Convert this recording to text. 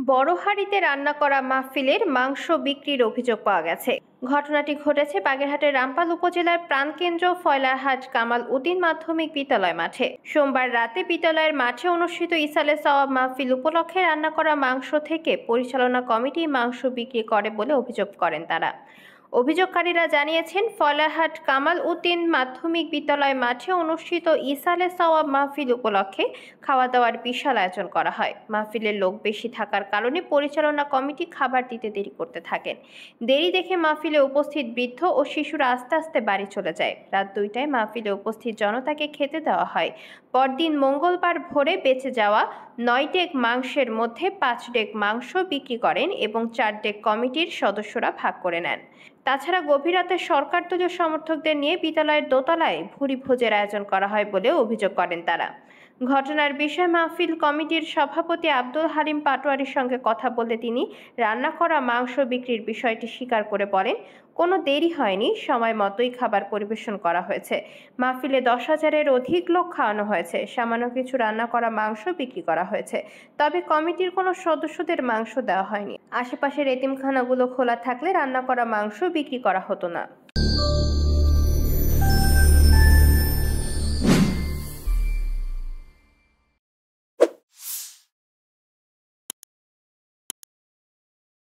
বড় হাঁড়িতে রান্না করা মাহফিলের মাংস বিক্রির অভিযোগ পাওয়া গেছে। ঘটনাটি ঘটেছে বাগেরহাটের রামপাল উপজেলার প্রাণকেন্দ্র ফয়লারহাট কামাল উদ্দিন মাধ্যমিক বিদ্যালয় মাঠে। সোমবার রাতে বিদ্যালয়ের মাঠে অনুষ্ঠিত ইসালে সওয়াব মাহফিল উপলক্ষে রান্না করা মাংস থেকে পরিচালনা কমিটি মাংস বিক্রি করে বলে অভিযোগ করেন তারা। অভিযোগকারীরা জানিয়েছেন, ফয়লারহাট কামাল উদ্দিন মাধ্যমিক বিদ্যালয় মাঠে অনুষ্ঠিত ইসালে সওয়াব মাহফিল উপলক্ষে খাওয়া দাওয়ার বিশাল আয়োজন করা হয়। মাহফিলের লোক বেশি থাকার কারণে পরিচালনা কমিটি খাবার দিতে দেরি করতে থাকেন। দেরি দেখে মাহফিলে উপস্থিত বৃদ্ধ ও শিশুরা আস্তে আস্তে বাড়ি চলে যায়। রাত 2টায় মাহফিলে উপস্থিত জনতাকে খেতে দেওয়া হয়। পরদিন মঙ্গলবার ভোরে বেঁচে যাওয়া 9 ডেক মাংসের মধ্যে 5 ডেক মাংস বিক্রি করেন এবং 4 ডেক কমিটির সদস্যরা ভাগ করে নেন। তাছাড়া গভীর রাতে সরকার দলীয় সমর্থকদের নিয়ে বিদ্যালয়ের দোতলায় ভুরি ভোজের আয়োজন করা হয় বলেও অভিযোগ করেন তারা। ঘটনার বিষয়ে মাহফিল কমিটির সভাপতি আব্দুল হালিম পাটোয়ারির সঙ্গে কথা বলে তিনি রান্না করা মাংস বিক্রির বিষয়টি স্বীকার করে বলেন, কোনো দেরি হয়নি, সময় মতোই খাবার পরিবেশন করা হয়েছে। মাহফিলে 10,000-এর অধিক লোক খাওয়ানো হয়েছে। সামান্য কিছু রান্না করা মাংস বিক্রি করা হয়েছে, তবে কমিটির কোনো সদস্যদের মাংস দেওয়া হয়নি। আশেপাশের এতিমখানাগুলো খোলা থাকলে রান্না করা মাংস বিক্রি করা হতো না।